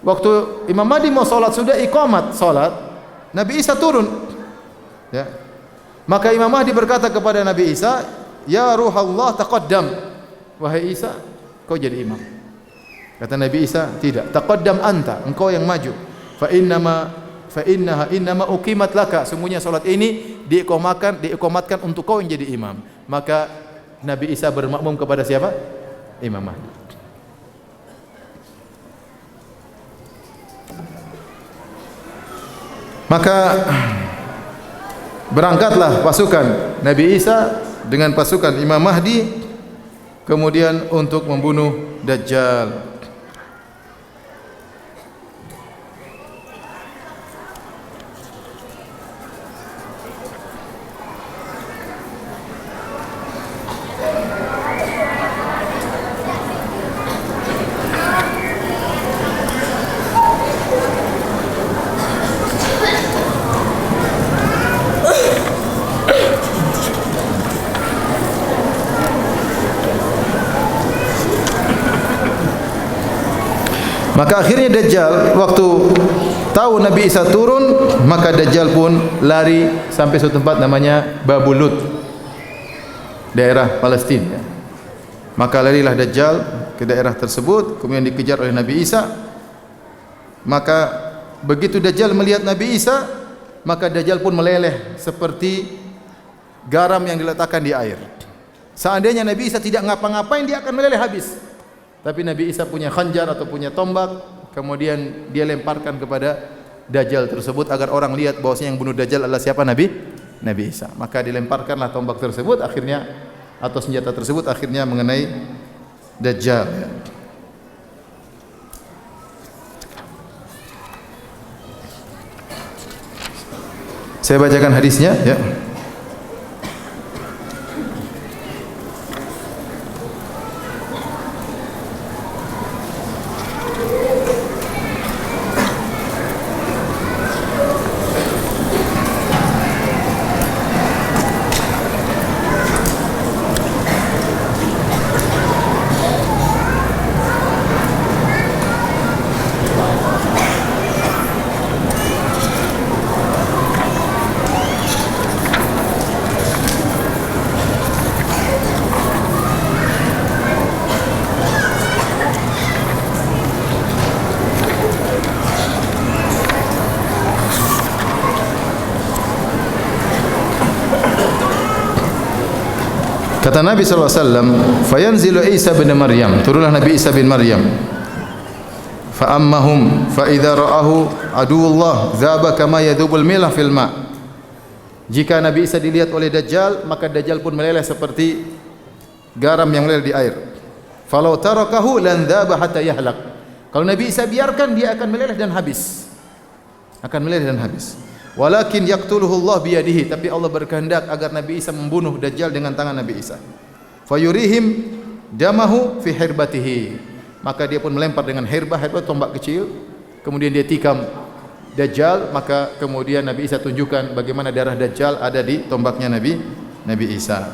Waktu Imam Mahdi mau salat, sudah iqamat salat, Nabi Isa turun. Ya. Maka Imam Mahdi berkata kepada Nabi Isa, "Ya Ruhallah taqaddam." Wahai Isa, kau jadi imam. Kata Nabi Isa, "Tidak, taqaddam anta, engkau yang maju. Fa innaha uqimat laka." Sungguhnya salat ini diiqamatkan untuk kau yang jadi imam. Maka Nabi Isa bermakmum kepada siapa? Imam Mahdi. Maka berangkatlah pasukan Nabi Isa dengan pasukan Imam Mahdi kemudian untuk membunuh Dajjal. Maka akhirnya Dajjal waktu tahu Nabi Isa turun, maka Dajjal pun lari sampai suatu tempat namanya Babulut, daerah Palestina. Maka larilah Dajjal ke daerah tersebut, kemudian dikejar oleh Nabi Isa. Maka begitu Dajjal melihat Nabi Isa, maka Dajjal pun meleleh seperti garam yang diletakkan di air. Seandainya Nabi Isa tidak ngapa-ngapain, dia akan meleleh habis. Tapi Nabi Isa punya khanjar atau punya tombak, kemudian dia lemparkan kepada Dajjal tersebut agar orang lihat bahwasanya yang bunuh Dajjal adalah siapa? Nabi Isa. Maka dilemparkanlah tombak tersebut akhirnya atau senjata tersebut akhirnya mengenai Dajjal. Saya bacakan hadisnya ya. Kata Nabi SAW, fayanzilu Isa bin Maryam, turunlah Nabi Isa bin Maryam. Fa'ammahum, fa'idha ra'ahu aduullah, dhaba kama yadhubul milah fil ma'. Jika Nabi Isa dilihat oleh Dajjal, maka Dajjal pun meleleh seperti garam yang meleleh di air. Falau tarakahu lan dhaba hatta yahlak. Kalau Nabi Isa biarkan, dia akan meleleh dan habis. Akan meleleh dan habis. Walakin yaqtuluhu Allah biyadihi, tapi Allah berkehendak agar Nabi Isa membunuh Dajjal dengan tangan Nabi Isa. Fayurihim damahu fi hirbatihi, maka dia pun melempar dengan hirbah tombak kecil, kemudian dia tikam Dajjal, maka kemudian Nabi Isa tunjukkan bagaimana darah Dajjal ada di tombaknya Nabi Isa.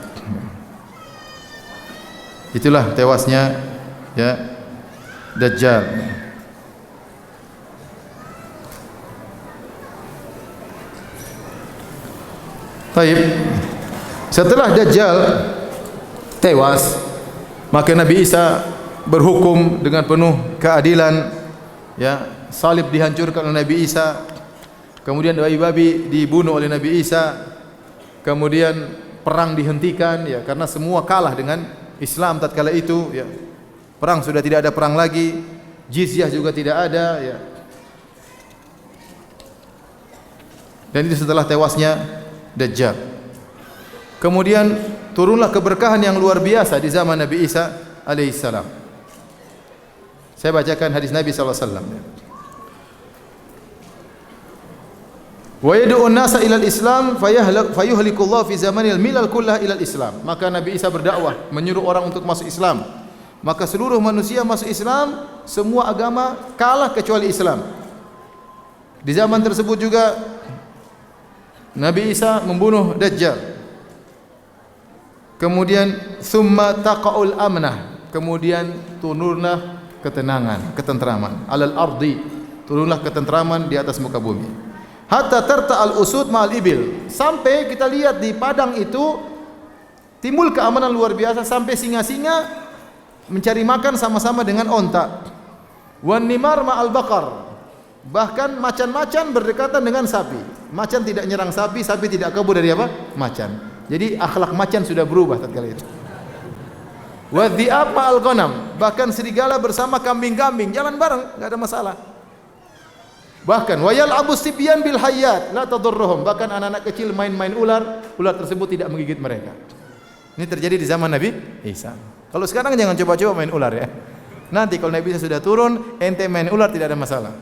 Itulah tewasnya ya Dajjal. Baik. Setelah Dajjal tewas, maka Nabi Isa berhukum dengan penuh keadilan, ya, salib dihancurkan oleh Nabi Isa, kemudian babi-babi dibunuh oleh Nabi Isa, kemudian perang dihentikan, ya, karena semua kalah dengan Islam tatkala itu, ya. Perang sudah tidak ada perang lagi, jizyah juga tidak ada, ya. Dan itu setelah tewasnya Dajjal. Kemudian turunlah keberkahan yang luar biasa di zaman Nabi Isa alaihissalam. Saya bacakan hadis Nabi sallallahu alaihi wasallam. Wa yad'u an-nasa ila al-islam fayuhliku Allah fi zamanil milal kullah ila al-islam. Maka Nabi Isa berdakwah, menyuruh orang untuk masuk Islam. Maka seluruh manusia masuk Islam, semua agama kalah kecuali Islam. Di zaman tersebut juga Nabi Isa membunuh Dajjal. Kemudian summa taqaul amnah, kemudian turunlah ketenangan, ketentraman alal ardi turunlah ketentraman di atas muka bumi. Hatta tarta al-usud ma'al ibil. Sampai kita lihat di padang itu timbul keamanan luar biasa sampai singa-singa mencari makan sama-sama dengan onta. Wan nimar ma'al baqar. Bahkan macan-macan berdekatan dengan sapi. Macan tidak nyerang sapi, sapi tidak kabur dari apa? Macan. Jadi akhlak macan sudah berubah tatkala itu. Wa dhi'ab ma'al ghanam. Bahkan serigala bersama kambing-kambing jalan bareng, enggak ada masalah. Bahkan wa yal'abu sibyan bil hayyat la tadurruhum. Bahkan anak-anak kecil main-main ular, ular tersebut tidak menggigit mereka. Ini terjadi di zaman Nabi Isa. Kalau sekarang jangan coba-coba main ular ya. Nanti kalau Nabi Isa sudah turun, ente main ular tidak ada masalah.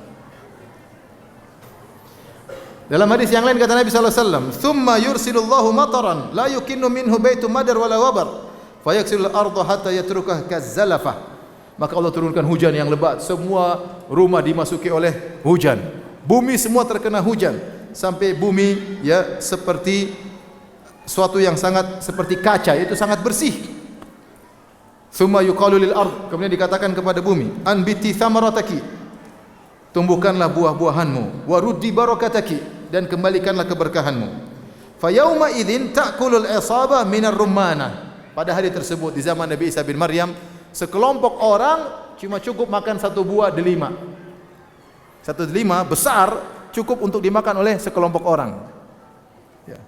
Dalam hadis yang lain kata Nabi sallallahu alaihi wasallam, "Tsumma yursilullahu mataran la yukinnu minhu baitu madar wala wabar, fayaksilul arda hatta yatrukah kazzalafah." Maka Allah turunkan hujan yang lebat, semua rumah dimasuki oleh hujan. Bumi semua terkena hujan sampai bumi ya seperti suatu yang sangat seperti kaca, itu sangat bersih. Tsumma yuqalu lil ard, kemudian dikatakan kepada bumi, "Anbiti thamarataki." Tumbuhkanlah buah-buahanmu, wa ruddi barakataki, dan kembalikanlah keberkahanmu. Fa yauma idzin ta'kulul isaba minar rummanah. Pada hari tersebut di zaman Nabi Isa bin Maryam, sekelompok orang cuma cukup makan satu buah delima. Satu delima besar cukup untuk dimakan oleh sekelompok orang. Ya.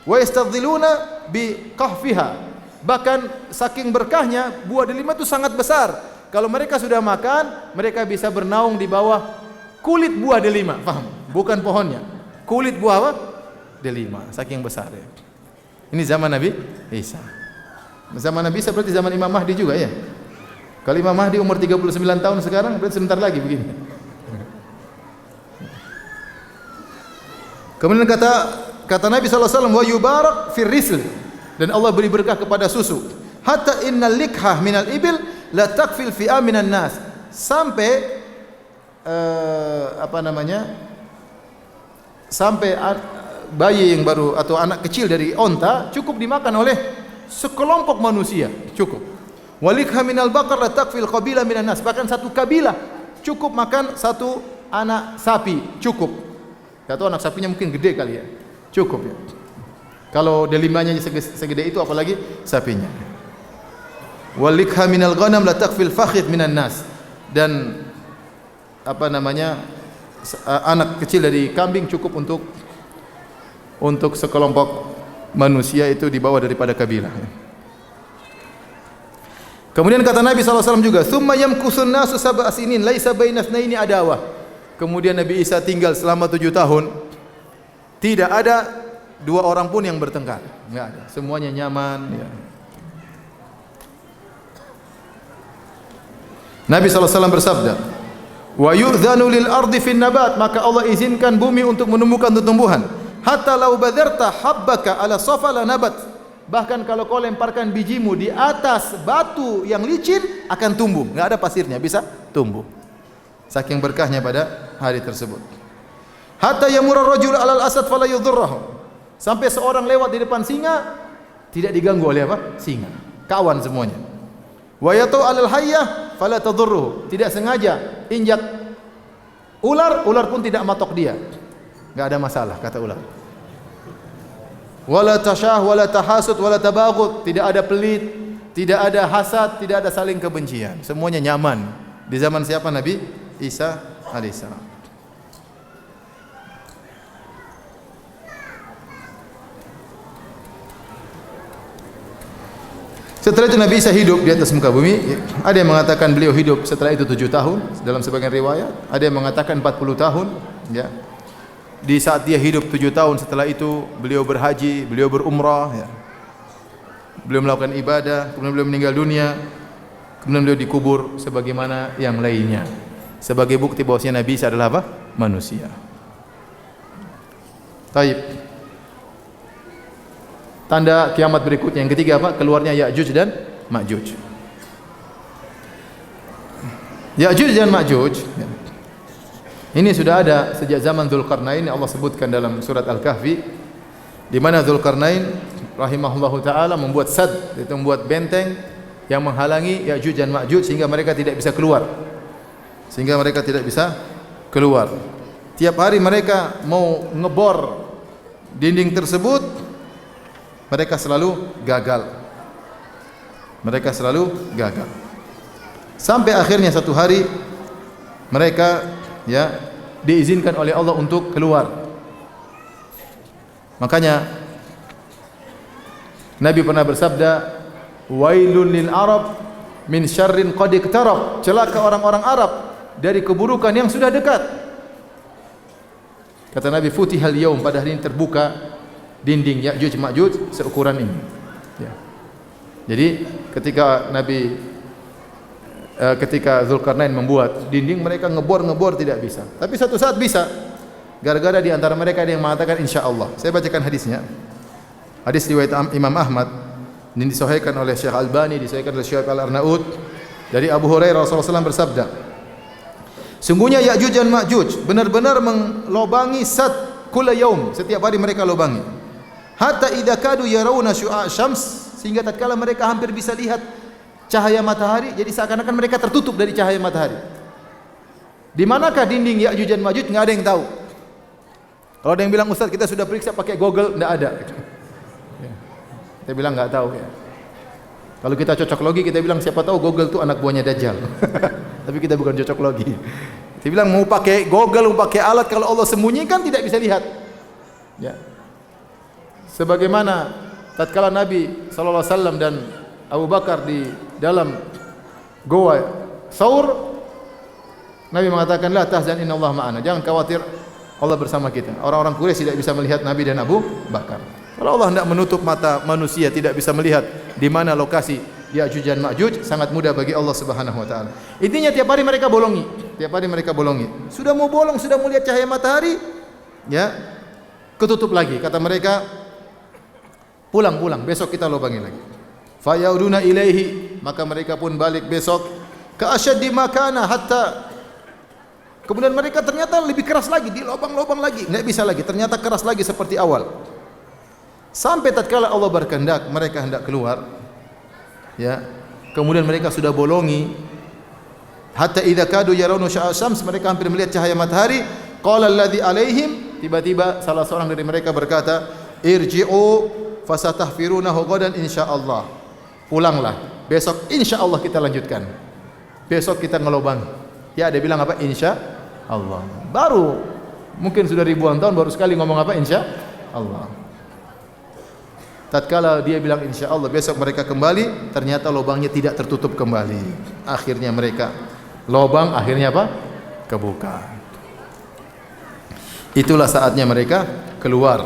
Wa yastadhiluna bi qahfiha. Bahkan saking berkahnya buah delima itu sangat besar. Kalau mereka sudah makan, mereka bisa bernaung di bawah kulit buah delima, paham? Bukan pohonnya. Kulit buah apa? Delima, saking besar ya. Ini zaman Nabi Isa. Zaman Nabi Isa berarti zaman Imam Mahdi juga ya. Kalau Imam Mahdi umur 39 tahun sekarang, berarti sebentar lagi begini. Kemudian kata Nabi sallallahu alaihi wasallam, "Wa yubarak fir risl." Dan Allah beri berkah kepada susu. Hatta innal likhah minal ibil la takfil fi aminan nas. Sampai sampai bayi yang baru atau anak kecil dari onta cukup dimakan oleh sekelompok manusia, cukup. Walikha minal baqar la takfil qabila minan nas. Bahkan satu kabilah cukup makan satu anak sapi, cukup. Enggak tahu anak sapinya mungkin gede kali ya. Cukup ya. Kalau delimanya segede itu apalagi sapinya. Walikha minal ghanam la takfil fakhid minan nas. Dan anak kecil dari kambing cukup untuk sekelompok manusia itu dibawa daripada kabilah. Kemudian kata Nabi SAW juga, "Tsumma yamkusun nasu sab'a sinin laisa baina itsnaini adawah." Kemudian Nabi Isa tinggal selama 7 tahun. Tidak ada dua orang pun yang bertengkar. Enggak ada. Semuanya nyaman ya. Nabi SAW bersabda, "Wa yu'dzanu lil ardi fin nabat." Maka Allah izinkan bumi untuk menumbuhkan tumbuhan. Hatta law badarta habbaka ala safa la nabat. Bahkan kalau kau lemparkan bijimu di atas batu yang licin akan tumbuh, enggak ada pasirnya, bisa tumbuh. Saking berkahnya pada hari tersebut. Hatta yamurra rajul alal asad fala yudhurruhu. Sampai seorang lewat di depan singa tidak diganggu oleh apa? Singa. Kawan semuanya. Wa yatu alal hayyah fala tadurruhu. Tidak sengaja injak ular, ular pun tidak matok dia. Enggak ada masalah kata ular. Wala tashah wala tahasud wala tabaghut. Tidak ada pelit, tidak ada hasad, tidak ada saling kebencian. Semuanya nyaman. Di zaman siapa? Nabi Isa alaihissalam. Setelah itu Nabi Isa hidup di atas muka bumi. Ada yang mengatakan beliau hidup setelah itu 7 tahun dalam sebagian riwayat. Ada yang mengatakan 40 tahun ya. Di saat dia hidup 7 tahun setelah itu beliau berhaji, beliau berumrah ya. Beliau melakukan ibadah, kemudian beliau meninggal dunia. Kemudian beliau dikubur sebagaimana yang lainnya. Sebagai bukti bahwasanya Nabi Isa adalah apa? Manusia. Taib. Tanda kiamat berikutnya yang ketiga apa? Keluarnya Ya'juj dan Ma'juj. Ya'juj dan Ma'juj ya. Ini sudah ada sejak zaman Dzulqarnain, Allah sebutkan dalam surat Al-Kahfi, di mana Dzulqarnain rahimahullahu taala membuat sad, itu membuat benteng yang menghalangi Ya'juj dan Ma'juj sehingga mereka tidak bisa keluar. keluar. Tiap hari mereka mau ngebor dinding tersebut, mereka selalu gagal. Mereka selalu gagal. Sampai akhirnya satu hari mereka diizinkan oleh Allah untuk keluar. Makanya Nabi pernah bersabda, "Wailul lil Arab min syarrin qad iqtarab." Celaka orang-orang Arab dari keburukan yang sudah dekat. Kata Nabi, "Futihal yaum," pada hari ini terbuka dinding Ya'juj Ma'juj seukuran ini. Ya. Jadi ketika Zulkarnain membuat dinding, mereka ngebor tidak bisa. Tapi satu saat bisa. Gara-gara di antara mereka ada yang mengatakan insyaallah. Saya bacakan hadisnya. Hadis riwayat Imam Ahmad, ini disahihkan oleh Syekh Albani, disahihkan oleh Syekh Al-Arnaud. Dari Abu Hurairah, Rasulullah SAW bersabda, sungguhnya Ya'juj dan Ma'juj benar-benar melobangi kulla yaum, setiap hari mereka lobangi. Hatta idza kadu yarawna syu'a syams, sehingga tatkala mereka hampir bisa lihat cahaya matahari, jadi seakan-akan mereka tertutup dari cahaya matahari. Di manakah dinding Ya'juj dan Ma'juj? Enggak ada yang tahu. Kalau ada yang bilang, "Ustaz, kita sudah periksa pakai Google," enggak ada. Kita bilang enggak tahu ya. Kalau kita cocok logi, kita bilang siapa tahu Google itu anak buahnya Dajjal. Tapi kita bukan cocok logi. Kita bilang mau pakai Google, mau pakai alat, kalau Allah sembunyikan tidak bisa lihat. Ya. Sebagaimana tatkala Nabi sallallahu alaihi wasallam dan Abu Bakar di dalam goa Saur, Nabi mengatakan, "La tahzan, innallaha ma'ana." Jangan khawatir, Allah bersama kita. Orang-orang Quraisy tidak bisa melihat Nabi dan Abu Bakar. Kalau Allah hendak menutup mata manusia tidak bisa melihat di mana lokasi Ya'juj dan Ma'juj, sangat mudah bagi Allah Subhanahu wa taala. Intinya tiap hari mereka bolongi, tiap hari mereka bolongi. Sudah mau bolong, sudah mau lihat cahaya matahari, ya, ketutup lagi. Kata mereka, pulang, besok kita lobangi lagi. Fayauduna ilaihi, maka mereka pun balik besok. Ka asyaddi makana, hatta kemudian mereka ternyata lebih keras lagi, di lubang-lubang lagi, enggak bisa lagi, ternyata keras lagi seperti awal. Sampai tatkala Allah berkehendak mereka hendak keluar, ya, kemudian mereka sudah bolongi. Hatta idza kadu yarawna sya'a syams, mereka hampir melihat cahaya matahari. Qala alladzi alaihim, tiba-tiba salah seorang dari mereka berkata, "Irji'u fasatahfirunahu ghadan insyaallah." Pulanglah, besok insyaallah kita lanjutkan. Besok kita ngelobang. Ya, dia bilang apa? Insyaallah. Baru mungkin sudah ribuan tahun baru sekali ngomong apa? Insyaallah. Tatkala dia bilang insyaallah, besok mereka kembali, ternyata lubangnya tidak tertutup kembali. Akhirnya mereka lubang, akhirnya apa? Kebuka. Itulah saatnya mereka keluar.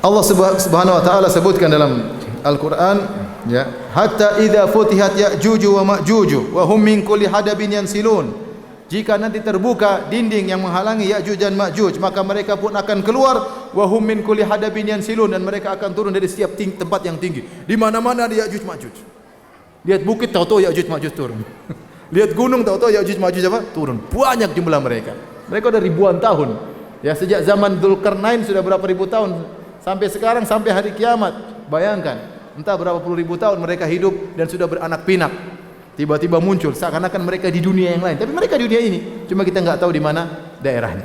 Allah Subhanahu wa taala sebutkan dalam Al-Qur'an, ya, hatta idza futihat Ya'juj wa Ma'juj wa hum min kulli hadabin yansilun. Jika nanti terbuka dinding yang menghalangi Ya'juj dan Ma'juj, maka mereka pun akan keluar. Wa hum min kulli hadabin yansilun, dan mereka akan turun dari setiap tempat yang tinggi. Di mana-mana ada Ya'juj Ma'juj. Lihat bukit, tahu-tahu Ya'juj Ma'juj turun. Lihat gunung, tahu-tahu Ya'juj Ma'juj apa? Turun. Banyak jumlah mereka. Mereka sudah ribuan tahun. Ya, sejak zaman Zulkarnain sudah berapa ribu tahun sampai sekarang, sampai hari kiamat. Bayangkan, entah berapa puluh ribu tahun mereka hidup dan sudah beranak pinak. Tiba-tiba muncul seakan-akan mereka di dunia yang lain, tapi mereka di dunia ini, cuma kita enggak tahu di mana daerahnya.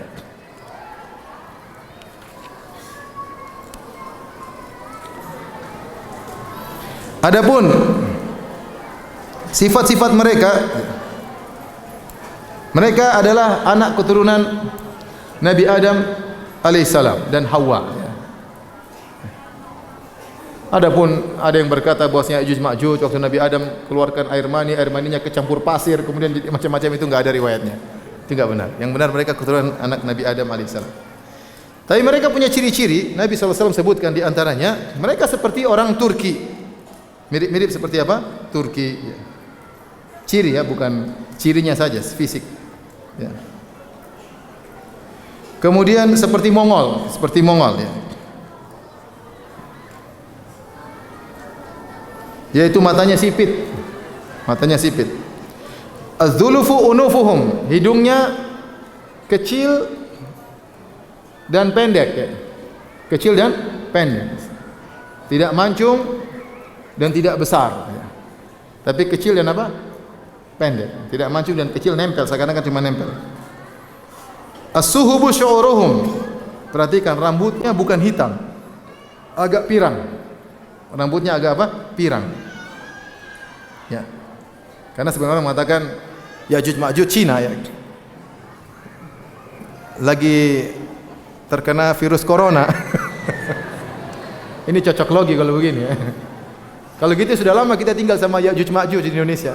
Adapun sifat-sifat mereka adalah anak keturunan Nabi Adam alaihissalam dan Hawa. Adapun ada yang berkata bahwasanya Ya'juj Ma'juj waktu Nabi Adam keluarkan air maninya kecampur pasir, kemudian macam-macam, itu enggak ada riwayatnya. Itu enggak benar. Yang benar mereka keturunan anak Nabi Adam alaihissalam. Tapi mereka punya ciri-ciri, Nabi SAW sebutkan di antaranya, mereka seperti orang Turki. Mirip-mirip seperti apa? Turki. Ya. Ciri ya, bukan cirinya saja, fisik. Ya. Kemudian seperti Mongol ya. Yaitu matanya sipit. Az-zulufu unufuhum, hidungnya kecil dan pendek ya. Kecil dan pendek. Tidak mancung dan tidak besar ya. Tapi kecil dan apa? pendek, tidak mancung dan kecil, nempel, seakan-akan cuma nempel. As-suhubu syu'uruhum. Perhatikan, rambutnya bukan hitam, agak pirang. Rambutnya agak apa? Pirang. Ya. Karena sebenarnya mengatakan Ya'juj Ma'juj Cina ya. Lagi terkena virus corona. Ini cocok logi kalau begini ya. Kalau gitu sudah lama kita tinggal sama Ya'juj Ma'juj di Indonesia.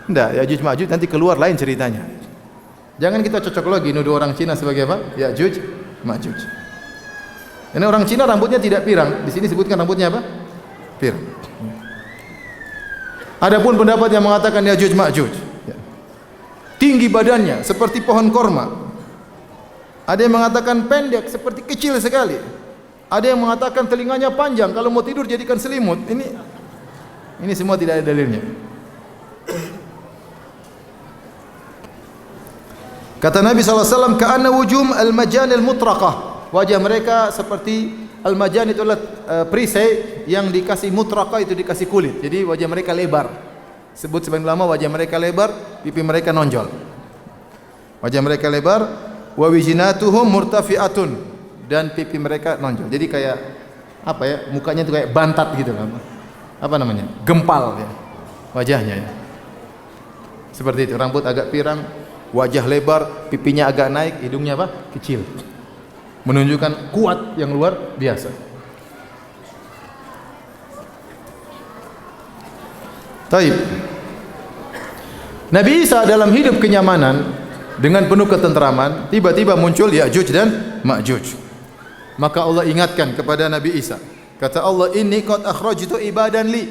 Enggak, Ya'juj Ma'juj nanti keluar lain ceritanya. Jangan kita cocok logi nuduh orang Cina sebagai apa? Ya'juj Ma'juj. Ini orang Cina rambutnya tidak pirang. Di sini sebutkan rambutnya apa? Pirang. Adapun pendapat yang mengatakan Ya'juj Ma'juj, tinggi badannya seperti pohon korma. Ada yang mengatakan pendek seperti kecil sekali. Ada yang mengatakan telinganya panjang, kalau mau tidur jadikan selimut. Ini semua tidak ada dalilnya. Kata Nabi SAW, ka'anna wujum al-majanil mutraqah. Wajah mereka seperti al-majan, itu adalah perisai yang dikasih mutraqah, itu dikasih kulit. Jadi wajah mereka lebar. Sebut sebagian ulama wajah mereka lebar, pipi mereka nonjol. Wajah mereka lebar, wa wijnatuhum murtafi'atun, dan pipi mereka nonjol. Jadi kayak apa ya? Mukanya itu kayak bantat gitu kan. Apa namanya? Gempal ya. Wajahnya ya. Seperti itu, rambut agak pirang, wajah lebar, pipinya agak naik, hidungnya apa? Kecil. Menunjukkan kuat yang luar biasa. Taib. Nabi Isa dalam hidup kenyamanan dengan penuh ketentraman, tiba-tiba muncul Ya'juj dan Ma'juj. Maka Allah ingatkan kepada Nabi Isa. Kata Allah, inni qad akhrajtu ibadan li.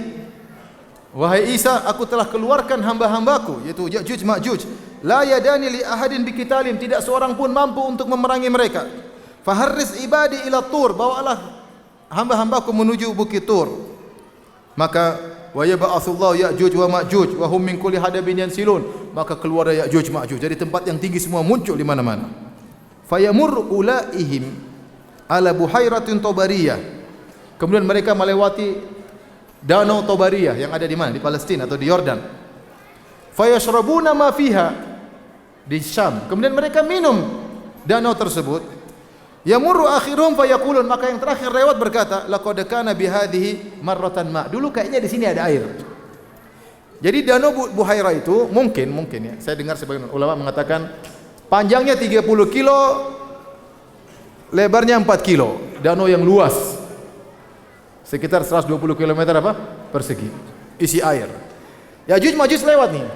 Wahai Isa, aku telah keluarkan hamba-hambaku, yaitu Ya'juj Ma'juj. La yadani li ahadin biqitalin, tidak seorang pun mampu untuk memerangi mereka. Faharris ibadi ila tur, bawalah hamba-hambaku menuju bukit Tur. Maka wa yab'atsullahu Ya'juj wa Ma'juj wa hum min kulli hadabin yansilun. Maka keluar Ya'juj Ma'juj dari tempat yang tinggi, semua muncul di mana-mana. Fayamur ulaihim ala buhairatin Tabariyah. Kemudian mereka melewati danau Tabariyah yang ada di mana? Di Palestina atau di Yordan. Fayashrabuna ma fiha, di Syam. Kemudian mereka minum danau tersebut. Yamurru akhiruhum fayaqulun, maka yang terakhir lewat berkata, laqad kana bihadhihi marratan ma. Dulu kayaknya di sini ada air. Jadi danau Buhaira itu mungkin ya. Saya dengar sebagian ulama mengatakan panjangnya 30 kilo, lebarnya 4 kilo. Danau yang luas. Sekitar 120 km apa? Persegi. Isi air. Ya'juj Ma'juj lewat nih,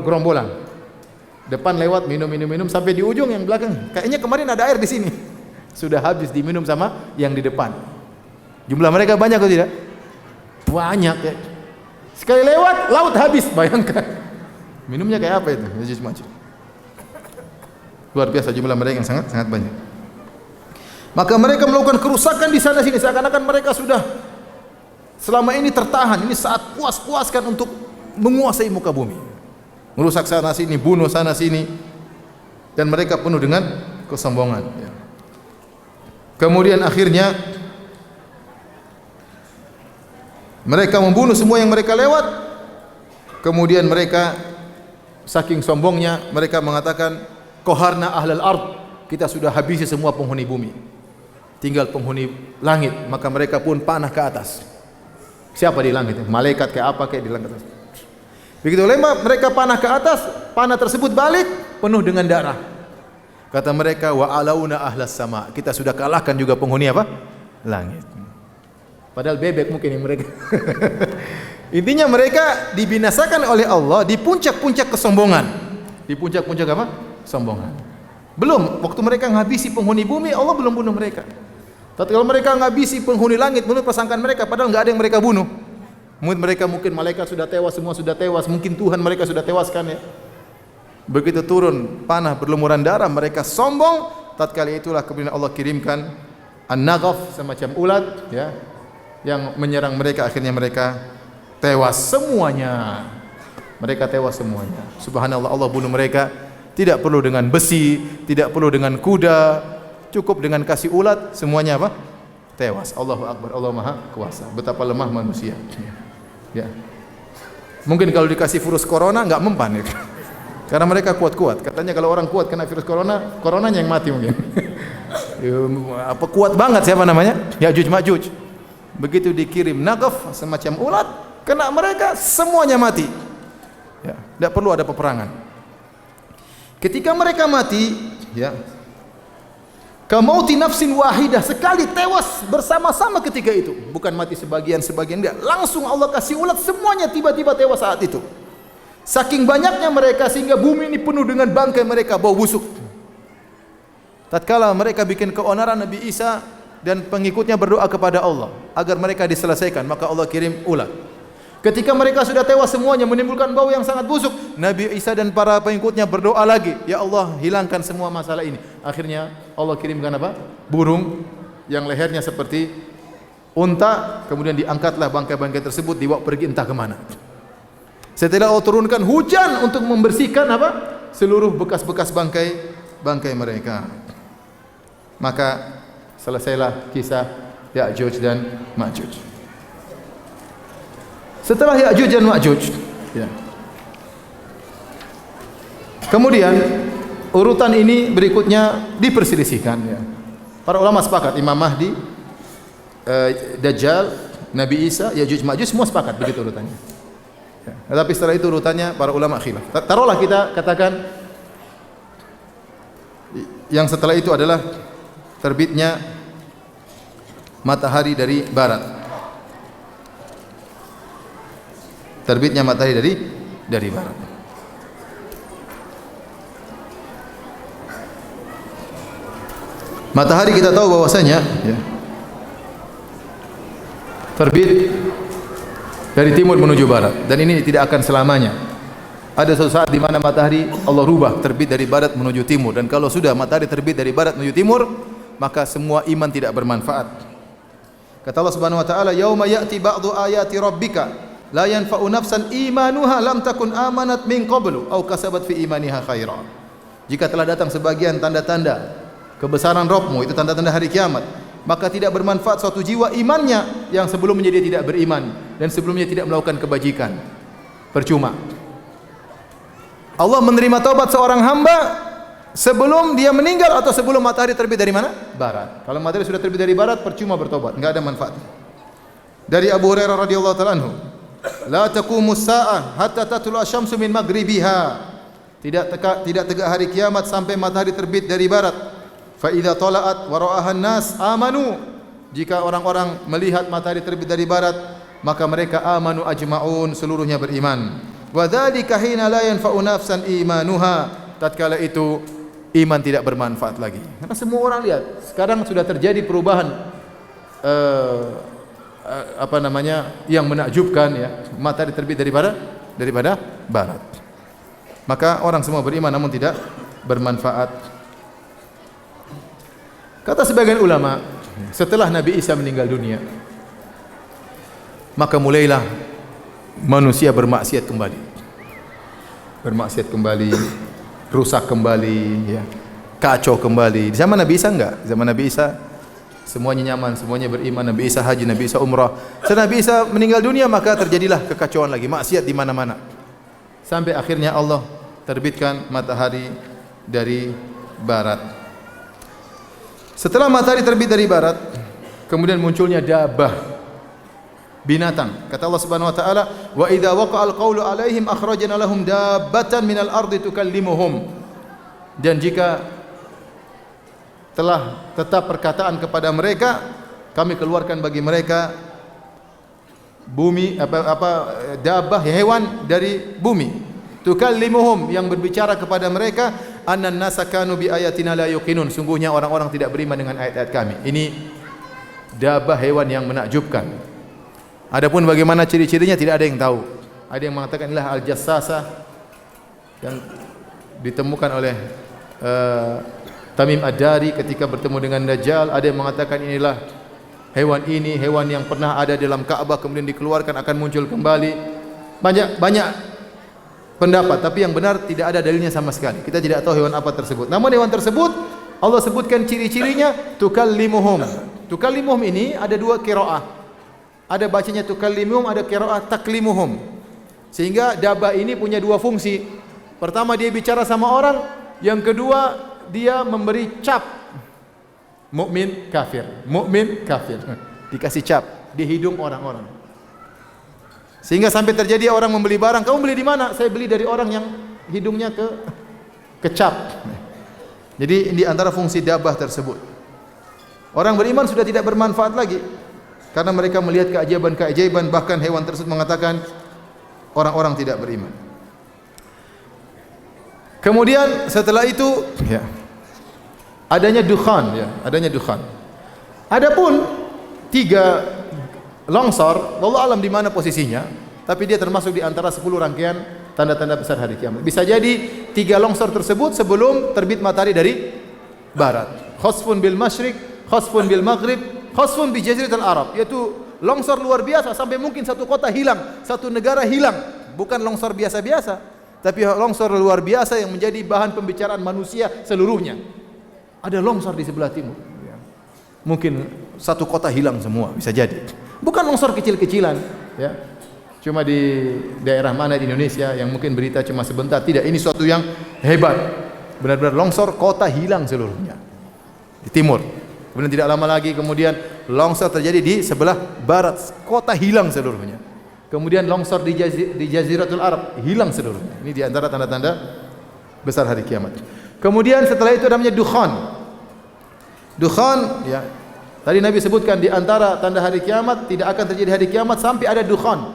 gerombolan. Depan lewat minum sampai di ujung yang belakang. Kayaknya kemarin ada air di sini. Sudah habis diminum sama yang di depan. Jumlah mereka banyak atau tidak? Banyak ya. Sekali lewat laut habis, bayangkan. Minumnya kayak apa itu? Ya'juj Ma'juj. Luar biasa jumlah mereka yang sangat banyak. Maka mereka melakukan kerusakan di sana sini, seakan-akan mereka sudah selama ini tertahan. Ini saat puas-puaskan untuk menguasai muka bumi. Merusak sana sini, bunuh sana sini, dan mereka penuh dengan kesombongan. Kemudian akhirnya mereka membunuh semua yang mereka lewat. Kemudian mereka saking sombongnya mereka mengatakan, qaharna ahlal ard, kita sudah habisi semua penghuni bumi, tinggal penghuni langit. Maka mereka pun panah ke atas. Siapa di langit? Malaikat kayak apa kayak di langit atas. Begitu lama mereka panah ke atas, panah tersebut balik penuh dengan darah. Kata mereka, wa alauna ahlas sama, kita sudah kalahkan juga penghuni apa? Langit. Padahal bebek mungkin yang mereka. Intinya mereka dibinasakan oleh Allah di puncak-puncak kesombongan. Di puncak-puncak apa? Sombongan. Belum, waktu mereka menghabisi penghuni bumi, Allah belum bunuh mereka. Tapi kalau mereka menghabisi penghuni langit, menurut persangkaan mereka, padahal enggak ada yang mereka bunuh. Menurut mereka mungkin malaikat sudah tewas, semua sudah tewas, mungkin Tuhan mereka sudah tewaskan ya. Begitu turun panah berlumuran darah, mereka sombong. Tatkala itulah kemudian Allah kirimkan an-naghaf, semacam ulat ya, yang menyerang mereka. Akhirnya mereka tewas semuanya. Mereka tewas semuanya. Subhanallah, Allah bunuh mereka tidak perlu dengan besi, tidak perlu dengan kuda, cukup dengan kasih ulat, semuanya apa? Tewas. Allahu Akbar, Allah Maha Kuasa. Betapa lemah manusia. Ya. Mungkin kalau dikasih virus corona nggak mempan ya. Karena mereka kuat-kuat. Katanya kalau orang kuat kena virus corona, coronanya yang mati mungkin. Apa kuat banget siapa namanya? Ya'juj Ma'juj. Begitu dikirim nagaf semacam ulat, kena mereka semuanya mati. Ya, tidak perlu ada peperangan. Ketika mereka mati, ya, kamauti nafsin wahidah, sekali tewas bersama-sama ketika itu. Bukan mati sebagian-sebagian, enggak. Langsung Allah kasih ulat, semuanya tiba-tiba tewas saat itu. Saking banyaknya mereka sehingga bumi ini penuh dengan bangkai mereka, bau busuk. Tatkala mereka bikin keonaran, Nabi Isa dan pengikutnya berdoa kepada Allah agar mereka diselesaikan, maka Allah kirim ulat. Ketika mereka sudah tewas semuanya menimbulkan bau yang sangat busuk, Nabi Isa dan para pengikutnya berdoa lagi, ya Allah hilangkan semua masalah ini. Akhirnya Allah kirimkan apa? Burung yang lehernya seperti unta, kemudian diangkatlah bangkai-bangkai tersebut dibawa pergi entah kemana. Setelah Allah turunkan hujan untuk membersihkan apa? Seluruh bekas-bekas bangkai mereka. Maka selesailah kisah Ya'juj dan Ma'juj. Setelah Ya'juj dan Ma'juj, ya. Kemudian urutan ini berikutnya diperselisihkan, ya. Para ulama sepakat, Imam Mahdi, Dajjal, Nabi Isa, Ya'juj Ma'juj semua sepakat begitu urutannya. Ya. Tetapi setelah itu urutannya para ulama khilaf. Taruhlah kita katakan yang setelah itu adalah terbitnya matahari dari barat. Terbitnya matahari dari barat. Matahari kita tahu bahwasanya, ya, terbit dari timur menuju barat, dan ini tidak akan selamanya. Ada suatu saat di mana matahari Allah rubah terbit dari barat menuju timur, dan kalau sudah matahari terbit dari barat menuju timur, maka semua iman tidak bermanfaat. Kata Allah Subhanahu wa taala, "Yauma ya'ti ba'du ayati rabbika la yanfa'u nafsan imanuha lam takun amanat min qablu aw kasabat fi imaniha khaira." Jika telah datang sebagian tanda-tanda kebesaran Rabbmu, itu tanda-tanda hari kiamat, maka tidak bermanfaat suatu jiwa imannya yang sebelumnya dia tidak beriman dan sebelumnya tidak melakukan kebajikan. Percuma. Allah menerima taubat seorang hamba sebelum dia meninggal atau sebelum matahari terbit dari mana? Barat. Kalau matahari sudah terbit dari barat, percuma bertobat, enggak ada manfaatnya. Dari Abu Hurairah radhiyallahu taala anhu, "La taqumus saa'ah hatta tatlu asy-syamsu min maghribiha." Tidak tegak hari kiamat sampai matahari terbit dari barat. Fa idza tala'at wa ra'aha an-nas amanu. Jika orang-orang melihat matahari terbit dari barat, maka mereka amanu ajma'un, seluruhnya beriman. Wa dzalika hina la yanfa'u nafsan imanuha. Tatkala itu iman tidak bermanfaat lagi. Karena semua orang lihat, sekarang sudah terjadi perubahan yang menakjubkan, ya. Matahari terbit daripada barat. Maka orang semua beriman namun tidak bermanfaat. Kata sebagian ulama, setelah Nabi Isa meninggal dunia, maka mulailah manusia bermaksiat kembali. Bermaksiat kembali, rusak kembali, ya. Kacau kembali. Di zaman Nabi Isa enggak. Zaman Nabi Isa semuanya nyaman, semuanya beriman. Nabi Isa haji, Nabi Isa umrah. Setelah Nabi Isa meninggal dunia, maka terjadilah kekacauan lagi, maksiat di mana-mana. Sampai akhirnya Allah terbitkan matahari dari barat. Setelah matahari terbit dari barat, kemudian munculnya dabah, binatang. Kata Allah Subhanahu wa taala, "Wa idza waqa'al qawlu 'alaihim akhrajna lahum dabbatan minal ardi tukallimuhum." Dan jika telah tetap perkataan kepada mereka, kami keluarkan bagi mereka bumi dabah, hewan dari bumi. Tukallimuhum, yang berbicara kepada mereka, annan nasa kanu bi ayatina la yuqinun, sungguhnya orang-orang tidak beriman dengan ayat-ayat kami. Ini dabah, hewan yang menakjubkan. Adapun bagaimana ciri-cirinya tidak ada yang tahu. Ada yang mengatakan inilah al-jassasah yang ditemukan oleh Tamim Ad-Dari ketika bertemu dengan Dajjal. Ada yang mengatakan inilah hewan ini, hewan yang pernah ada dalam Ka'bah kemudian dikeluarkan akan muncul kembali. Banyak pendapat, tapi yang benar tidak ada dalilnya sama sekali. Kita tidak tahu hewan apa tersebut. Namun hewan tersebut Allah sebutkan ciri-cirinya, tukallimuhum. Tukallimuhum ini ada dua qiraah. Ada bacanya tukallimuhum, ada qiraah taklimuhum. Sehingga dabah ini punya dua fungsi. Pertama dia bicara sama orang, yang kedua dia memberi cap. Mukmin kafir, mukmin kafir. Dikasih cap di hidung orang-orang. Sehingga sampai terjadi orang membeli barang, kamu beli di mana? Saya beli dari orang yang hidungnya kecap. Jadi di antara fungsi dabah tersebut. Orang beriman sudah tidak bermanfaat lagi karena mereka melihat keajaiban-keajaiban, bahkan hewan tersebut mengatakan orang-orang tidak beriman. Kemudian setelah itu ya, adanya dukhan ya, adanya dukhan. Adapun 3 longsor, wallahu alam di mana posisinya, tapi dia termasuk di antara 10 rangkaian tanda-tanda besar hari kiamat. Bisa jadi 3 longsor tersebut sebelum terbit matahari dari barat. Khasfun bil masyriq, khasfun bil maghrib, khasfun bi jaziratil Arab, yaitu longsor luar biasa sampai mungkin satu kota hilang, satu negara hilang. Bukan longsor biasa-biasa, tapi longsor luar biasa yang menjadi bahan pembicaraan manusia seluruhnya. Ada longsor di sebelah timur. Mungkin satu kota hilang semua, bisa jadi. Bukan longsor kecil-kecilan, ya. Cuma di daerah mana di Indonesia yang mungkin berita cuma sebentar. Tidak, ini suatu yang hebat. Benar-benar longsor, kota hilang seluruhnya. Di timur. Kemudian tidak lama lagi kemudian longsor terjadi di sebelah barat, kota hilang seluruhnya. Kemudian longsor di Jaziratul Arab hilang seluruhnya. Ini di antara tanda-tanda besar hari kiamat. Kemudian setelah itu namanya dukhan. Dukhan ya. Tadi Nabi sebutkan di antara tanda hari kiamat tidak akan terjadi hari kiamat sampai ada dukhan.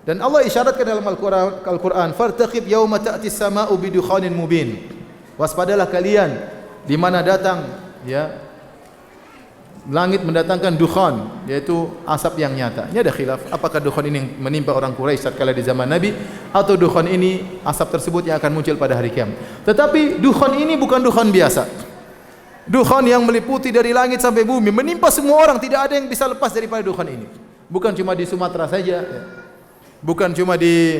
Dan Allah isyaratkan dalam Al-Qur'an, "Fartaqib yauma ta'tis sama'u bidukhanin mubin." Waspadalah kalian di mana datang ya langit mendatangkan dukhan, yaitu asap yang nyata. Ini ada khilaf, apakah dukhan ini yang menimpa orang Quraisy tatkala di zaman Nabi, atau dukhan ini asap tersebut yang akan muncul pada hari kiamat. Tetapi dukhan ini bukan dukhan biasa. Dukhan yang meliputi dari langit sampai bumi, menimpa semua orang, tidak ada yang bisa lepas daripada dukhan ini. Bukan cuma di Sumatera saja, ya. Bukan cuma di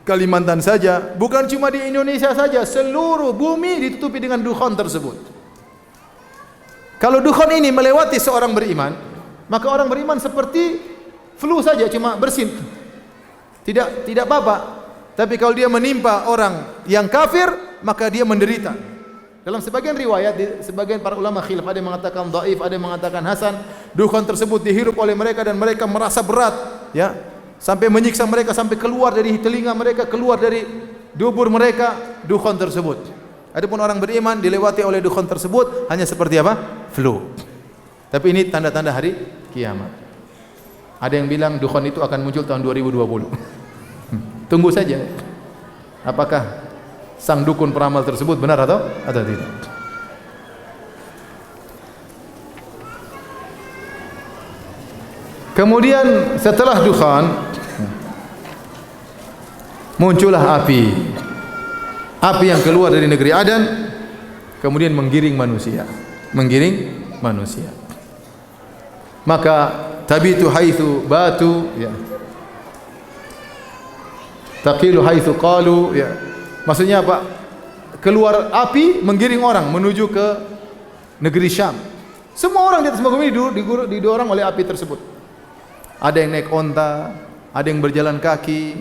Kalimantan saja, bukan cuma di Indonesia saja, seluruh bumi ditutupi dengan dukhan tersebut. Kalau dukhan ini melewati seorang beriman, maka orang beriman seperti flu saja, cuma bersin. Tidak apa-apa. Tapi kalau dia menimpa orang yang kafir, maka dia menderita. Dalam sebagian riwayat, sebagian para ulama khilaf, ada yang mengatakan dhaif, ada yang mengatakan hasan. Dukhan tersebut dihirup oleh mereka dan mereka merasa berat, ya, sampai menyiksa mereka, sampai keluar dari telinga mereka, keluar dari dubur mereka dukhan tersebut. Adapun orang beriman dilewati oleh dukhan tersebut hanya seperti apa? Flu. Tapi ini tanda-tanda hari kiamat. Ada yang bilang dukhan itu akan muncul tahun 2020. Tunggu saja. Apakah sang dukun peramal tersebut benar atau tidak? Kemudian setelah dukhan muncullah api. Api yang keluar dari negeri Adan kemudian menggiring manusia. Maka tabitu haitsu batu ya. Taqilu haitsu qalu ya. Maksudnya apa? Keluar api menggiring orang menuju ke negeri Syam. Semua orang di atas muka bumi didorong oleh api tersebut. Ada yang naik onta, ada yang berjalan kaki,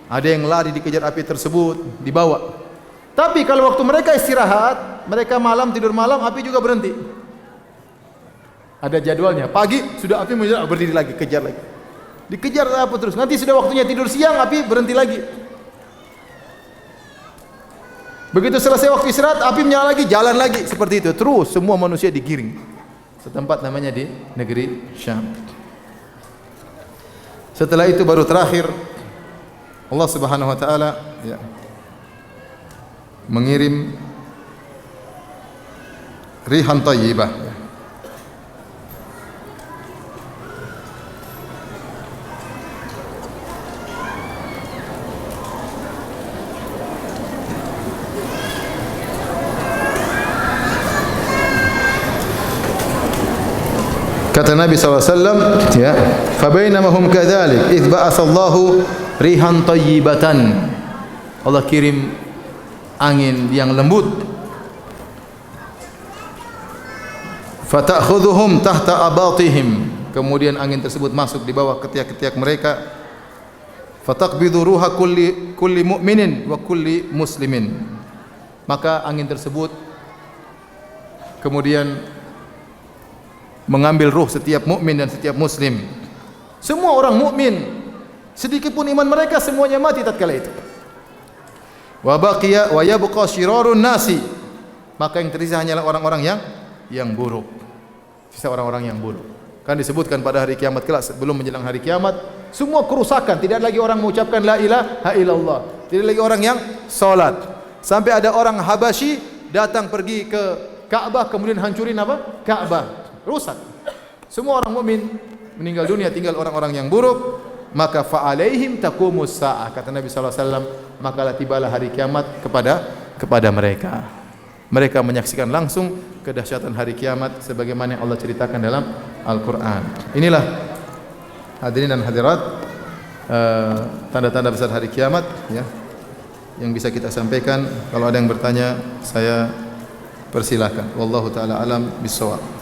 ada yang lari dikejar api tersebut, dibawa. Tapi kalau waktu mereka istirahat, mereka malam tidur malam, api juga berhenti. Ada jadwalnya. Pagi sudah api berdiri lagi, kejar lagi. Dikejar apa terus? Nanti sudah waktunya tidur siang, api berhenti lagi. Begitu selesai waktu istirahat, api menyala lagi, jalan lagi, seperti itu. Terus semua manusia digiring. Setempat namanya di negeri Syam. Setelah itu baru terakhir Allah Subhanahu wa taala ya, mengirim rihan thayyibah. Kata Nabi SAW, ya, fabainama hum kadzalik idz ba'atsallahu rihan thayyibatan. Allah kirim angin yang lembut. Fata'khudhuhum tahta abatihim. Kemudian angin tersebut masuk di bawah ketiak-ketiak mereka. Fataqbidu ruha kulli mu'minin wa kulli muslimin. Maka angin tersebut kemudian mengambil ruh setiap mukmin dan setiap muslim. Semua orang mukmin, sedikit pun iman mereka semuanya mati tatkala itu. Wa baqiya wa yabqa syirarun nasi. Maka yang tersisa hanyalah orang-orang yang buruk. Sisa orang-orang yang buruk. Kan disebutkan pada hari kiamat kelak, sebelum menjelang hari kiamat, semua kerusakan, tidak lagi orang mengucapkan la ilaha illallah, tidak lagi orang yang salat. Sampai ada orang Habasyi datang pergi ke Ka'bah kemudian hancurin apa? Ka'bah. Rusak. Semua orang mukmin meninggal dunia, tinggal orang-orang yang buruk. Maka fa'alaihim taqumus sa'ah, kata Nabi sallallahu alaihi wasallam, maka tibalah hari kiamat kepada mereka. Mereka menyaksikan langsung kedahsyatan hari kiamat sebagaimana yang Allah ceritakan dalam Al-Qur'an. Inilah hadirin dan hadirat tanda-tanda besar hari kiamat ya, yang bisa kita sampaikan. Kalau ada yang bertanya, saya persilahkan. Wallahu taala alam bissawab.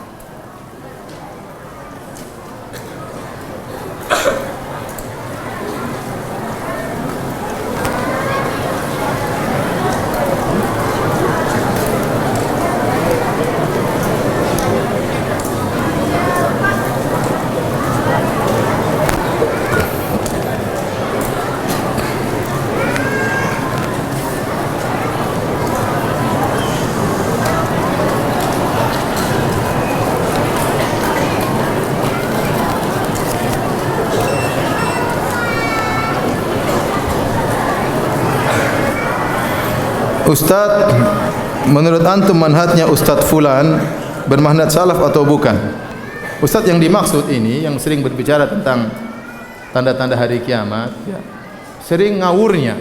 Ustaz, menurut antum manhajnya Ustaz Fulan bermanhaj salaf atau bukan? Ustaz yang dimaksud ini yang sering berbicara tentang tanda-tanda hari kiamat ya, sering ngawurnya.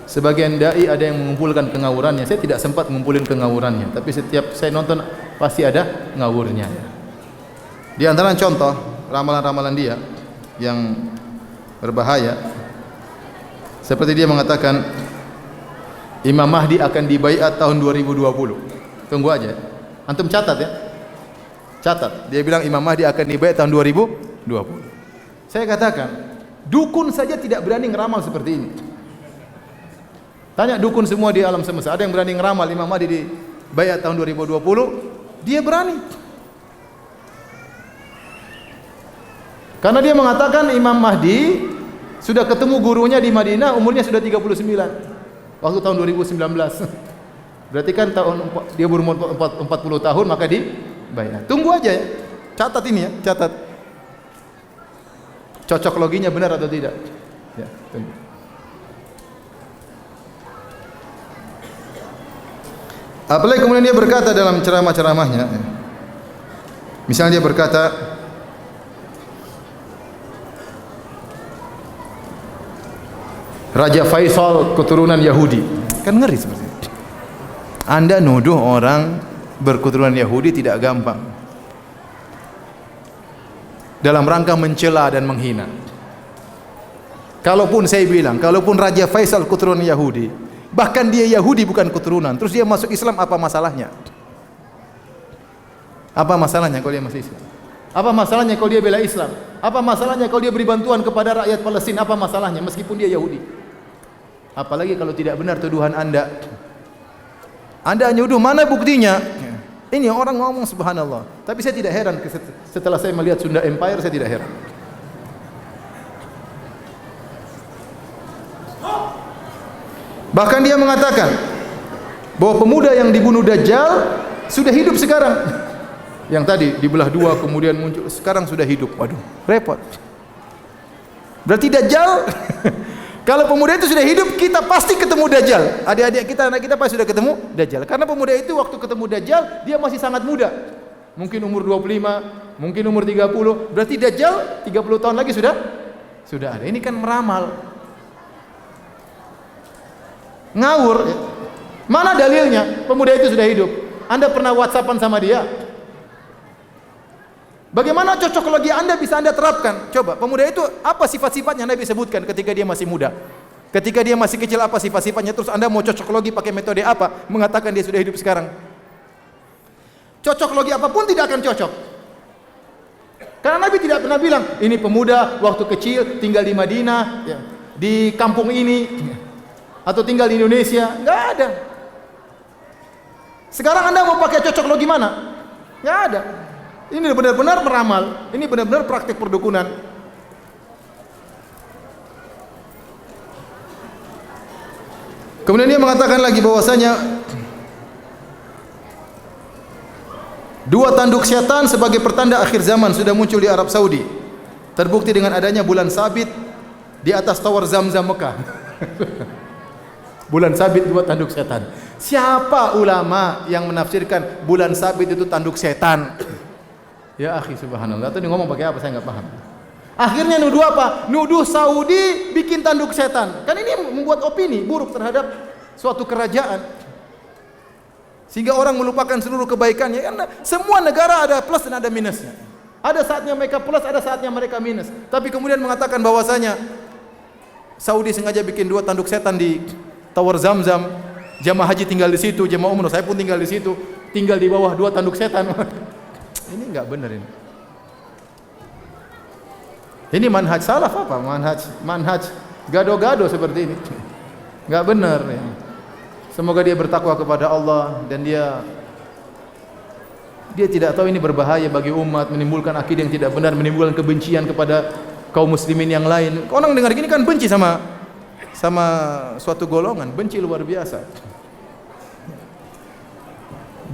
Sebagian dai ada yang mengumpulkan kengawurannya. Saya tidak sempat mengumpulkan kengawurannya, tapi setiap saya nonton pasti ada ngawurnya ya. Di antara contoh ramalan-ramalan dia yang berbahaya, seperti dia mengatakan Imam Mahdi akan dibaiat tahun 2020. Tunggu aja. Antum catat ya. Catat. Dia bilang Imam Mahdi akan dibaiat tahun 2020. Saya katakan, dukun saja tidak berani ngeramal seperti ini. Tanya dukun semua di alam semesta, ada yang berani ngeramal Imam Mahdi dibaiat tahun 2020? Dia berani. Karena dia mengatakan Imam Mahdi sudah ketemu gurunya di Madinah, umurnya sudah 39 waktu tahun 2019. Berarti kan dia berumur 40 tahun maka dibayar. Tunggu aja ya. Catat ini ya, catat. Cocok loginya benar atau tidak? Ya, tunggu. Apalagi kemudian dia berkata dalam ceramah-ceramahnya, misalnya dia berkata, Raja Faisal keturunan Yahudi. Kan ngeri seperti itu. Anda nuduh orang berketurunan Yahudi tidak gampang, dalam rangka mencela dan menghina. Kalaupun saya bilang, kalaupun Raja Faisal keturunan Yahudi, bahkan dia Yahudi bukan keturunan, terus dia masuk Islam, apa masalahnya? Apa masalahnya kalau dia masuk Islam? Apa masalahnya kalau dia bela Islam? Apa masalahnya kalau dia beri bantuan kepada rakyat Palestina? Apa masalahnya meskipun dia Yahudi? Apalagi kalau tidak benar tuduhan Anda. Anda nyuduh, mana buktinya? Ini orang ngomong subhanallah. Tapi saya tidak heran setelah saya melihat Sunda Empire, saya tidak heran. Bahkan dia mengatakan bahwa pemuda yang dibunuh Dajjal sudah hidup sekarang. Yang tadi dibelah dua kemudian muncul, sekarang sudah hidup. Waduh, repot. Berarti Dajjal kalau pemuda itu sudah hidup, kita pasti ketemu Dajjal. Adik-adik kita, anak kita pasti sudah ketemu Dajjal. Karena pemuda itu waktu ketemu Dajjal, dia masih sangat muda. Mungkin umur 25, mungkin umur 30. Berarti Dajjal 30 tahun lagi sudah ada. Ini kan meramal. Ngawur. Mana dalilnya? Pemuda itu sudah hidup. Anda pernah WhatsAppan sama dia? Bagaimana cocokologi Anda bisa Anda terapkan? Coba, pemuda itu apa sifat-sifatnya Nabi sebutkan ketika dia masih muda? Ketika dia masih kecil apa sifat-sifatnya? Terus Anda mau cocokologi pakai metode apa? Mengatakan dia sudah hidup sekarang. Cocokologi apapun tidak akan cocok. Karena Nabi tidak pernah bilang, ini pemuda waktu kecil tinggal di Madinah, ya, di kampung ini, atau tinggal di Indonesia. Enggak ada. Sekarang Anda mau pakai cocok logi mana? Enggak ada. Ini benar-benar meramal. Ini benar-benar praktik perdukunan. Kemudian dia mengatakan lagi bahwasanya dua tanduk setan sebagai pertanda akhir zaman sudah muncul di Arab Saudi. Terbukti dengan adanya bulan sabit di atas tower Zam-Zam Mekah. Bulan sabit dua tanduk setan. Siapa ulama yang menafsirkan bulan sabit itu tanduk setan? Ya akhi, subhanallah. Itu ngomong pakai apa saya enggak paham. Akhirnya nuduh apa? Nuduh Saudi bikin tanduk setan. Kan ini membuat opini buruk terhadap suatu kerajaan. Sehingga orang melupakan seluruh kebaikannya. Karena semua negara ada plus dan ada minusnya. Ada saatnya mereka plus, ada saatnya mereka minus. Tapi kemudian mengatakan bahwasanya Saudi sengaja bikin dua tanduk setan di Tower Zam-Zam. Jamaah haji tinggal di situ, jamaah umroh saya pun tinggal di situ. Tinggal di bawah dua tanduk setan. Ini enggak benar ini. Ini manhaj salaf apa? Manhaj gado-gado seperti ini. Enggak benar ya. Semoga dia bertakwa kepada Allah dan dia tidak tahu ini berbahaya bagi umat, menimbulkan akidah yang tidak benar, menimbulkan kebencian kepada kaum muslimin yang lain. Orang dengar gini kan benci sama suatu golongan, benci luar biasa.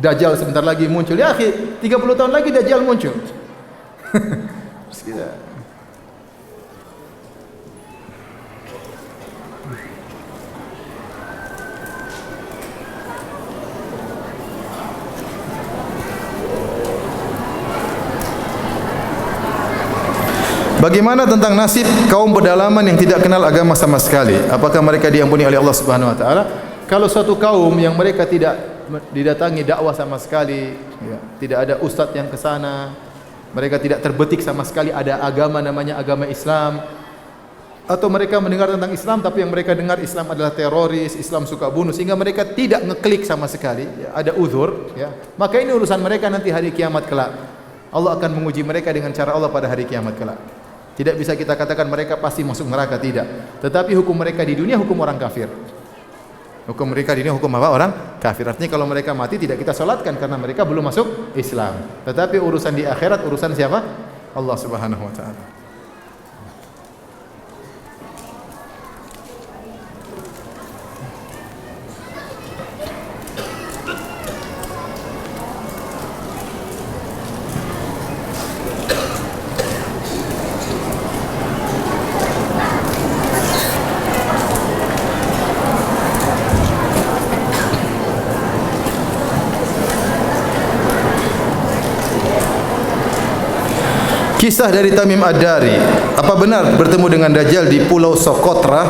Dajjal sebentar lagi muncul. Ya akhi, 30 tahun lagi Dajjal muncul. Bagaimana tentang nasib kaum pedalaman yang tidak kenal agama sama sekali? Apakah mereka diampuni oleh Allah Subhanahu wa taala? Kalau suatu kaum yang mereka tidak didatangi dakwah sama sekali, ya, tidak ada ustadz yang ke sana, mereka tidak terbetik sama sekali ada agama namanya agama Islam, atau mereka mendengar tentang Islam tapi yang mereka dengar Islam adalah teroris, Islam suka bunuh, sehingga mereka tidak ngeklik sama sekali, ya, ada uzur, ya, maka ini urusan mereka nanti hari kiamat kelak. Allah akan menguji mereka dengan cara Allah pada hari kiamat kelak. Tidak bisa kita katakan mereka pasti masuk neraka, tidak. Tetapi hukum mereka di dunia hukum orang kafir. Hukum mereka di dunia hukum apa? Orang kafir. Artinya kalau mereka mati tidak kita salatkan karena mereka belum masuk Islam. Tetapi urusan di akhirat urusan siapa? Allah Subhanahu wa taala. Kisah dari Tamim Ad-Dari, apa benar bertemu dengan Dajjal di Pulau Sokotra?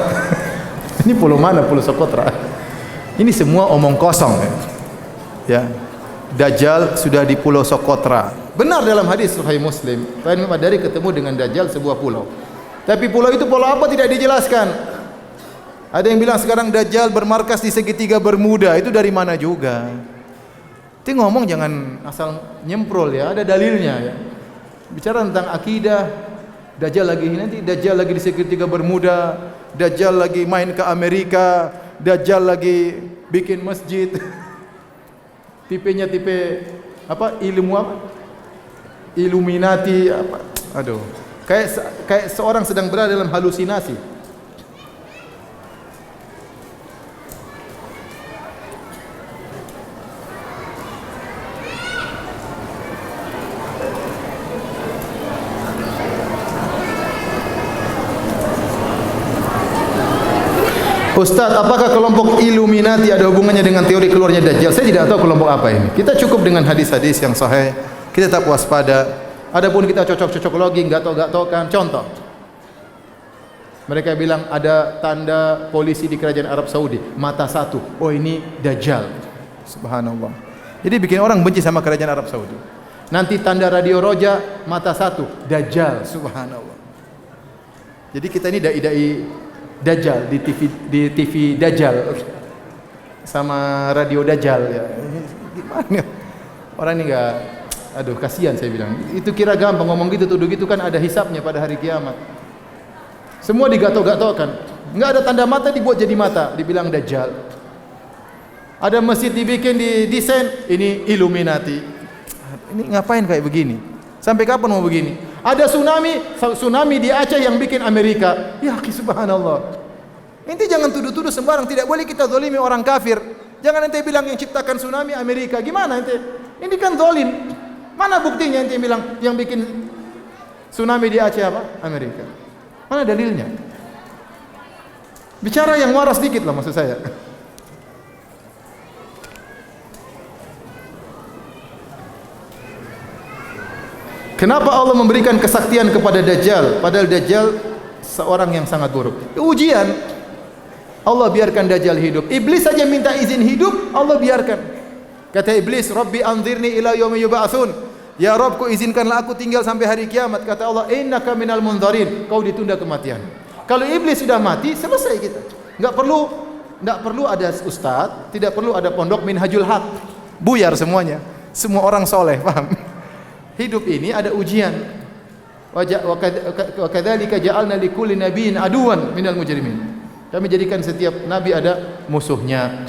Ini pulau mana Pulau Sokotra? Ini semua omong kosong ya. Dajjal sudah di Pulau Sokotra. Benar dalam hadis Sahih Muslim, Tamim Ad-Dari ketemu dengan Dajjal sebuah pulau. Tapi pulau itu pulau apa tidak dijelaskan. Ada yang bilang sekarang Dajjal bermarkas di segitiga Bermuda. Itu dari mana juga? Itu ngomong jangan asal nyemprol ya, ada dalilnya ya. Bicara tentang akidah, Dajjal lagi nanti Dajjal lagi di segitiga Bermuda, Dajjal lagi main ke Amerika, Dajjal lagi bikin masjid. Tipenya tipe apa? Ilmu apa? Illuminati apa? Aduh. Kayak seorang sedang berada dalam halusinasi. Ustaz, apakah kelompok Illuminati ada hubungannya dengan teori keluarnya Dajjal? Saya tidak tahu kelompok apa ini. Kita cukup dengan hadis-hadis yang sahih. Kita tak waspada. Adapun kita cocok-cocok logi, enggak tahu kan. Contoh. Mereka bilang ada tanda polisi di kerajaan Arab Saudi, mata satu. Oh ini Dajjal. Subhanallah. Jadi bikin orang benci sama kerajaan Arab Saudi. Nanti tanda radio Roja, mata satu, Dajjal. Subhanallah. Jadi kita ini dai-dai Dajjal di TV Dajjal sama radio Dajjal ya. Gimana? Orang ini enggak Aduh, kasihan saya bilang. Itu kira gampang ngomong gitu, tuduh gitu kan ada hisapnya pada hari kiamat. Semua digatok-gatokkan. Enggak ada tanda mata dibuat jadi mata, dibilang dajjal. Ada masjid dibikin di desain, ini Illuminati. Ini ngapain kayak begini? Sampai kapan mau begini? Ada tsunami di Aceh yang bikin Amerika. Ya, subhanallah. Ente jangan tuduh-tuduh sembarang, tidak boleh kita zalimi orang kafir. Jangan ente bilang yang ciptakan tsunami Amerika. Gimana ente? Ini kan zalim. Mana buktinya ente bilang yang bikin tsunami di Aceh apa? Amerika. Mana dalilnya? Bicara yang waras dikit lah maksud saya. Kenapa Allah memberikan kesaktian kepada Dajjal? Padahal Dajjal seorang yang sangat buruk. Ujian. Allah biarkan Dajjal hidup. Iblis saja minta izin hidup, Allah biarkan. Kata Iblis, Rabbi anzirni ila yaumi yub'atsun. Ya Rabbku, izinkanlah aku tinggal sampai hari kiamat. Kata Allah, innaka minal munzarin. Kau ditunda kematian. Kalau iblis sudah mati, selesai kita. Enggak perlu ada ustaz, tidak perlu ada pondok Minhajul Haq. Buyar semuanya. Semua orang soleh, paham? Hidup ini ada ujian. Wa kadzalika ja'alna likulli nabiyyin aduwan minal mujrimin. Kami jadikan setiap nabi ada musuhnya.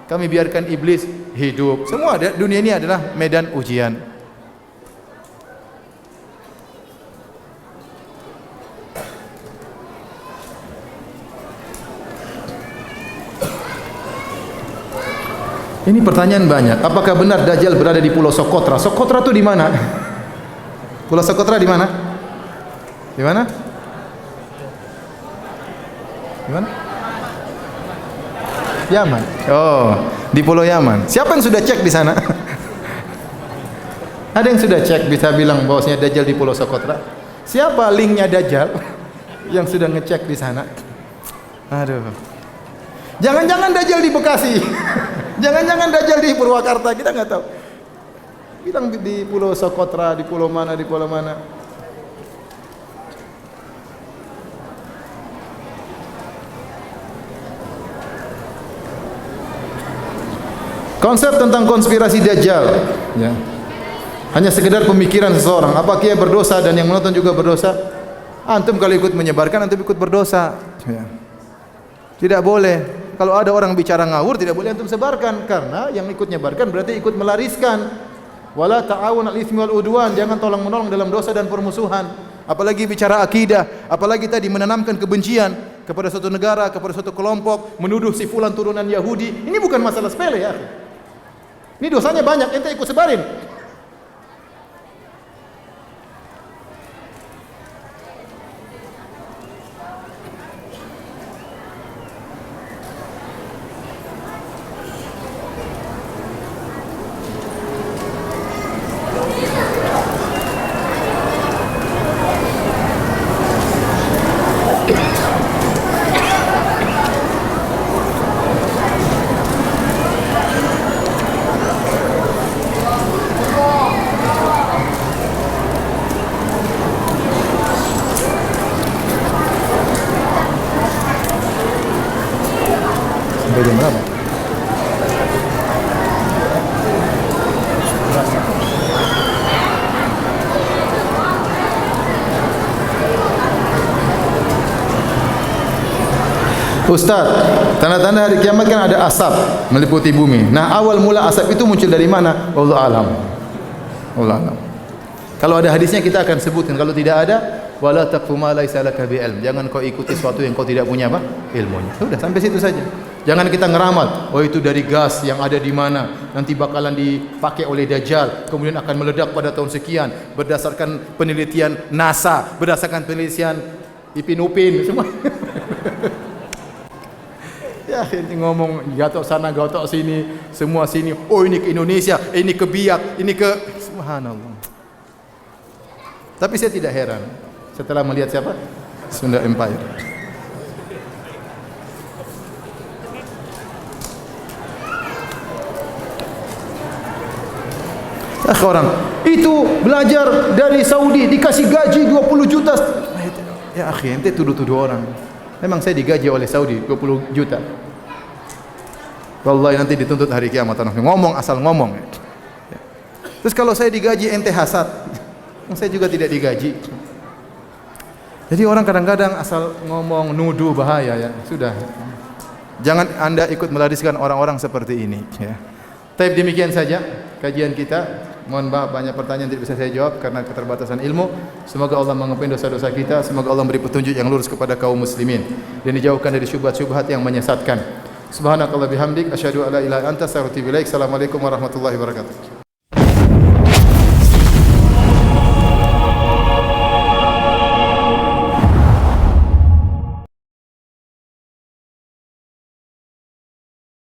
Kami biarkan iblis hidup. Semua ada, dunia ini adalah medan ujian. Ini pertanyaan banyak. Apakah benar Dajjal berada di Pulau Sokotra? Sokotra itu di mana? Pulau Sokotra di mana? Di mana? Di mana? Yaman. Oh, di Pulau Yaman. Siapa yang sudah cek di sana? Ada yang sudah cek bisa bilang bahwasanya Dajjal di Pulau Sokotra? Siapa linknya Dajjal yang sudah ngecek di sana? Aduh. Jangan-jangan Dajjal di Bekasi. Jangan-jangan Dajjal di Purwakarta, kita nggak tahu. Bilang di Pulau Sokotra, di pulau mana, di pulau mana. Konsep tentang konspirasi Dajjal, ya. Hanya sekedar pemikiran seseorang. Apakah dia berdosa dan yang menonton juga berdosa? Antum kalau ikut menyebarkan, antum ikut berdosa. Ya. Tidak boleh. Kalau ada orang bicara ngawur, tidak boleh antum sebarkan, karena yang ikut nyebarkan berarti ikut melariskan. Wala ta'awun 'alal itsmi wal 'udwan, jangan tolong-menolong dalam dosa dan permusuhan. Apalagi bicara akidah, apalagi tadi menanamkan kebencian kepada suatu negara, kepada suatu kelompok, menuduh si fulan turunan Yahudi. Ini bukan masalah sepele ya. Ini dosanya banyak, ente ikut sebarin. Sampai jam berapa? Ustaz, tanda-tanda hari kiamat kan ada asap meliputi bumi. Nah, awal mula asap itu muncul dari mana? Wallahu alam. Wallahu alam. Kalau ada hadisnya kita akan sebutkan. Kalau tidak ada, wala taqfu ma laisa laka bi'ilm. Jangan kau ikuti sesuatu yang kau tidak punya apa? Ilmunya. Sudah, sampai situ saja. Jangan kita ngeramal, oh itu dari gas yang ada di mana, nanti bakalan dipakai oleh Dajjal, kemudian akan meledak pada tahun sekian, berdasarkan penelitian NASA, berdasarkan penelitian Ipin semua. Ya, ini ngomong gatok sana, gatok sini, semua sini. Oh ini ke Indonesia, ini ke Biak, ini ke subhanallah. Tapi saya tidak heran setelah melihat siapa? Sunda Empire. Orang itu belajar dari Saudi dikasih gaji 20 juta. Ya akhi, ente tuduh-tuduh orang. Memang saya digaji oleh Saudi 20 juta. Wallahi nanti dituntut hari kiamat orang ngomong asal ngomong. Terus kalau saya digaji ente hasad, saya juga tidak digaji. Jadi orang kadang-kadang asal ngomong nuduh bahaya ya. Sudah. Jangan Anda ikut melariskan orang-orang seperti ini ya. Tapi demikian saja kajian kita. Mohon maaf banyak pertanyaan tidak bisa saya jawab karena keterbatasan ilmu. Semoga Allah mengampuni dosa-dosa kita, semoga Allah beri petunjuk yang lurus kepada kaum muslimin dan dijauhkan dari syubhat-syubhat yang menyesatkan. Subhanakallah bihamdik asyhadu alla ilaha illa anta astaghfiruka wa atubu ilaik. Assalamualaikum warahmatullahi wabarakatuh.